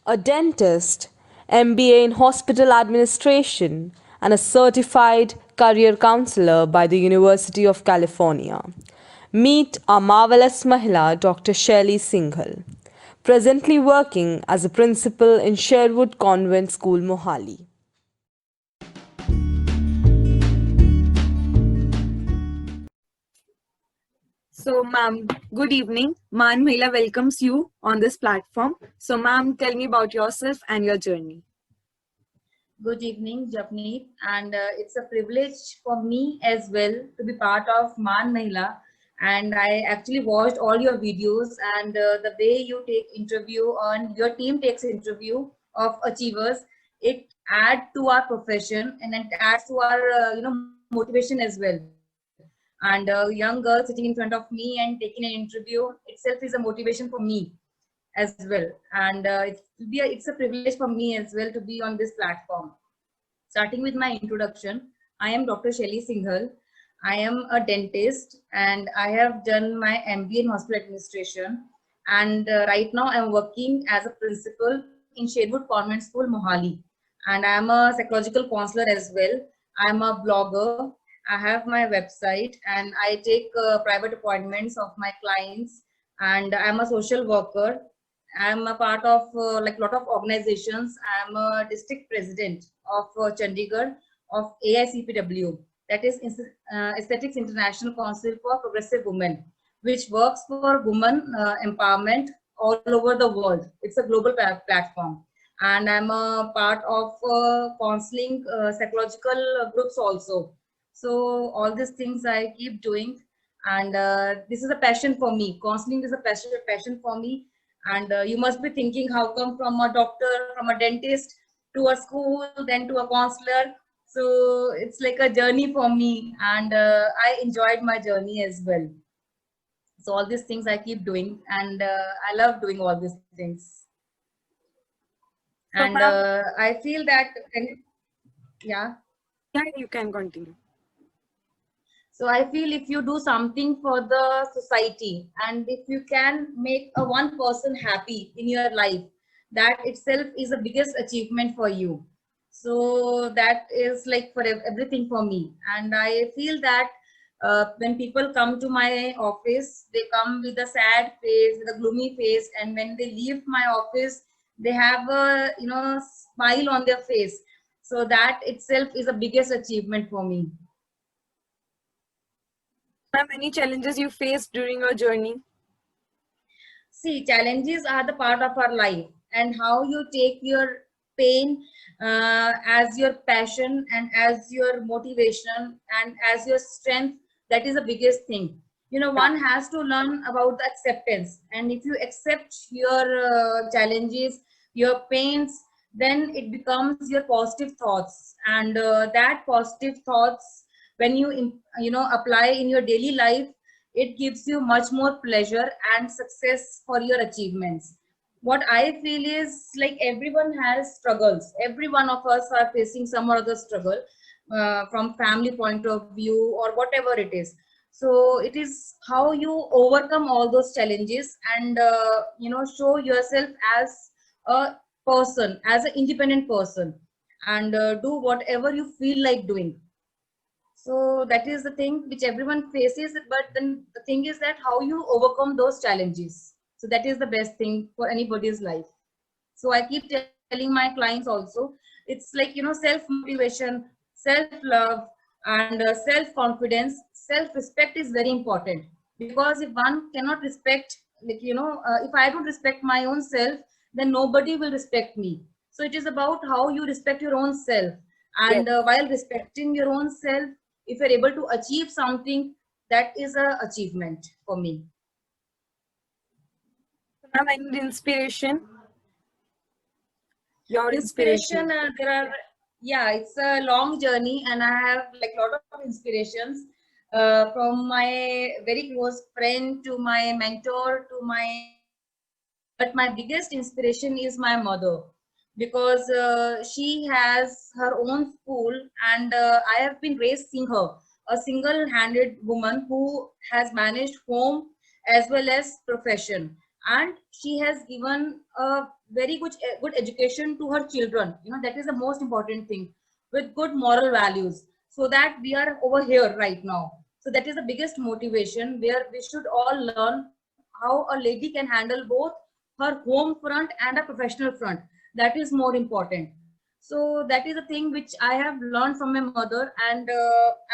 a dentist, MBA in hospital administration, and a certified career counselor by the University of California. Meet our marvelous Mahila, Dr. Shelley Singhal, presently working as a principal in Sherwood Convent School, Mohali. So, ma'am, good evening. Man Mahila welcomes you on this platform. So, ma'am, tell me about yourself and your journey. Good evening, Japneet, and it's a privilege for me as well to be part of Man Mahila. And I actually watched all your videos and the way you take interview on your team takes interview of achievers. It adds to our profession and it adds to our motivation as well. And a young girl sitting in front of me and taking an interview itself is a motivation for me as well. And it's a privilege for me as well to be on this platform. Starting with my introduction, I am Dr. Shelly Singhal. I am a dentist and I have done my MBA in hospital administration. And right now I'm working as a principal in Sherwood Convent School, Mohali. And I am a psychological counselor as well. I'm a blogger. I have my website and I take private appointments of my clients. And I'm a social worker. I'm a part of like lot of organizations. I'm a district president of Chandigarh of AICPW, that is Aesthetics International Council for Progressive Women, which works for women empowerment all over the world. It's a global platform. And I'm a part of counseling psychological groups also. So all these things I keep doing. And this is a passion for me. Counseling is a passion for me. And you must be thinking, how come from a doctor, from a dentist to a school, then to a counselor? So it's like a journey for me, and I enjoyed my journey as well. So all these things I keep doing, and I love doing all these things. So, And ma'am, I feel that, yeah. yeah, you can continue. So I feel if you do something for the society and if you can make a one person happy in your life, that itself is the biggest achievement for you. So that is like for everything for me. And I feel that when people come to my office, they come with a sad face, with a gloomy face, and when they leave my office, they have a smile on their face. So that itself is the biggest achievement for me. Ma'am, any challenges you faced during your journey? See, challenges are the part of our life, and how you take your pain as your passion and as your motivation and as your strength, that is the biggest thing. One has to learn about the acceptance, and if you accept your challenges, your pains, then it becomes your positive thoughts, and that positive thoughts, when you apply in your daily life, it gives you much more pleasure and success for your achievements. What I feel is like everyone has struggles. Every one of us are facing some or other struggle from family point of view or whatever it is. So it is how you overcome all those challenges and show yourself as a person, as an independent person, and do whatever you feel like doing. So that is the thing which everyone faces, but then the thing is that how you overcome those challenges. So that is the best thing for anybody's life. So I keep telling my clients also, it's like, self-motivation, self-love, and self-confidence, self-respect is very important. Because if one cannot respect, like, if I don't respect my own self, then nobody will respect me. So it is about how you respect your own self. Yes. And while respecting your own self, if you're able to achieve something, that is a achievement for me. Ma'am, any inspiration? Your inspiration. Inspiration, there are, yeah, it's a long journey, and I have like a lot of inspirations from my very close friend to my mentor to my but my biggest inspiration is my mother, because she has her own school, and I have been raised seeing her, a single handed woman who has managed home as well as profession. and she has given a very good education to her children. That is the most important thing, with good moral values, so that we are over here right now. So that is the biggest motivation, where we should all learn how a lady can handle both her home front and a professional front. That is more important. So that is the thing which I have learned from my mother, and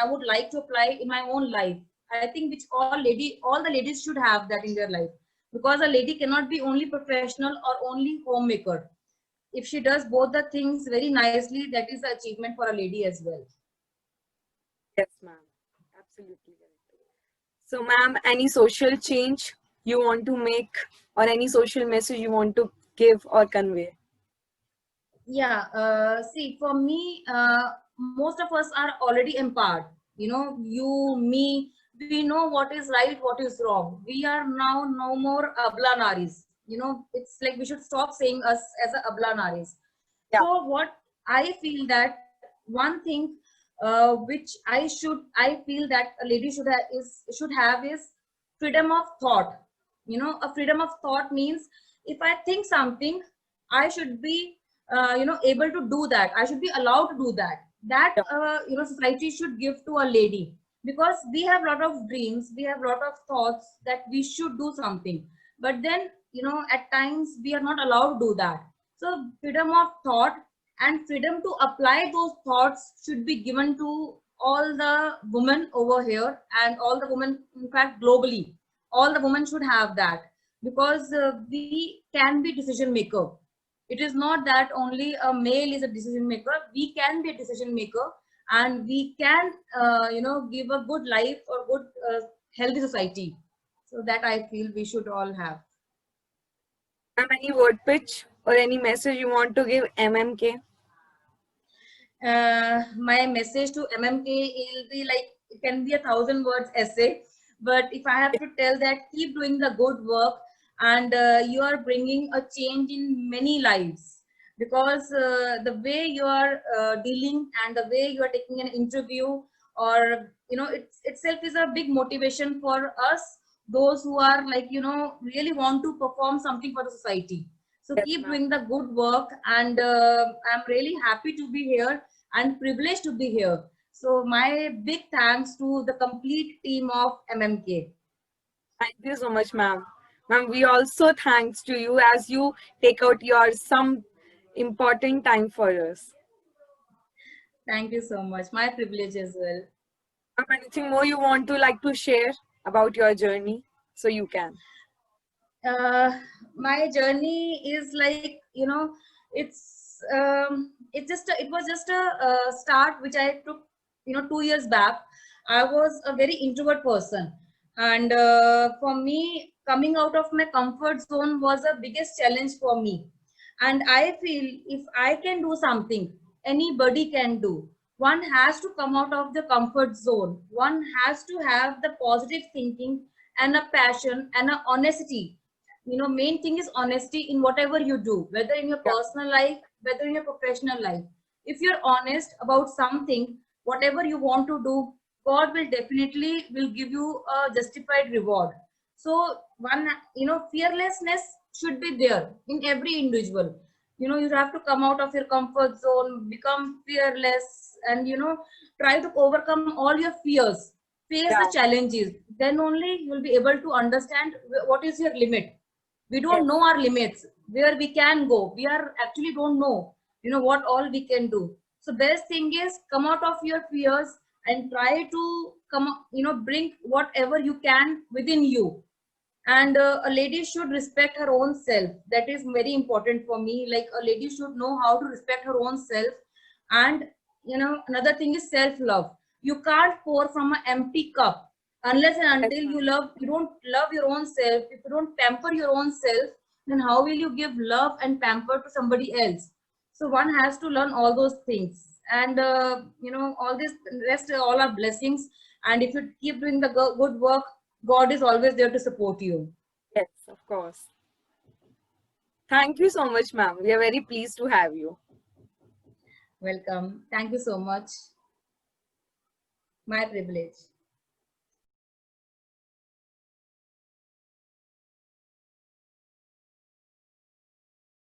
I would like to apply in my own life. I think which all the ladies should have that in their life, because a lady cannot be only professional or only homemaker. If she does both the things very nicely, that is the achievement for a lady as well. Yes, ma'am. Absolutely correct. So, ma'am, any social change you want to make, or any social message you want to give or convey? Yeah, see, for me, most of us are already empowered. You, me, we know what is right, what is wrong. We are now no more abla naris. It's like we should stop saying us as a abla naris. Yeah. So what I feel that one thing which I feel that a lady should have is freedom of thought. A freedom of thought means, if I think something, I should be able to do that. I should be allowed to do that. That Yeah. society should give to a lady, because we have a lot of dreams, we have a lot of thoughts that we should do something, but then at times we are not allowed to do that. So freedom of thought and freedom to apply those thoughts should be given to all the women over here, and all the women, in fact, globally. All the women should have that, because we can be decision maker. It is not that only a male is a decision maker. We can be a decision maker, and we can give a good life or good healthy society. So that I feel we should all have. Ma'am, any word pitch or any message you want to give MMK? My message to MMK will be like, it can be 1,000 words essay, but if I have to tell that, keep doing the good work, and you are bringing a change in many lives, because the way you are dealing and the way you are taking an interview, or it itself is a big motivation for us, those who are like really want to perform something for the society. So Yes, keep ma'am. doing the good work, and I'm really happy to be here and privileged to be here. So my big thanks to the complete team of MMK. Thank you so much, ma'am. Ma'am, we also thanks to you as you take out your some important time for us. Thank you so much. My privilege as well. Ma'am, anything more you want to like to share about your journey? So you can. uh, my journey is like, it was just a start which I took 2 years back. I was a very introvert person, and for me, coming out of my comfort zone was the biggest challenge for me. And I feel, if I can do something, anybody can do. One has to come out of the comfort zone. One has to have the positive thinking and a passion and a honesty. Main thing is honesty in whatever you do, whether in your Yeah. personal life, whether in your professional life. If you're honest about something, whatever you want to do, God will definitely will give you a justified reward. So one, fearlessness should be there in every individual. You have to come out of your comfort zone, become fearless, and try to overcome all your fears, face the Yeah. challenges. Then only you will be able to understand what is your limit. We don't Yes. know our limits, where we can go. We are actually don't know what all we can do. So best thing is, come out of your fears and try to bring whatever you can within you. And a lady should respect her own self. That is very important for me. Like, a lady should know how to respect her own self. And another thing is self love. You can't pour from an empty cup unless and Yes, until ma'am. you don't love your own self. If you don't pamper your own self, then how will you give love and pamper to somebody else? So one has to learn all those things. And all this rest are all are blessings. And if you keep doing the good work, God is always there to support you. Yes, of course. Thank you so much, ma'am. We are very pleased to have you. Welcome. Thank you so much. My privilege.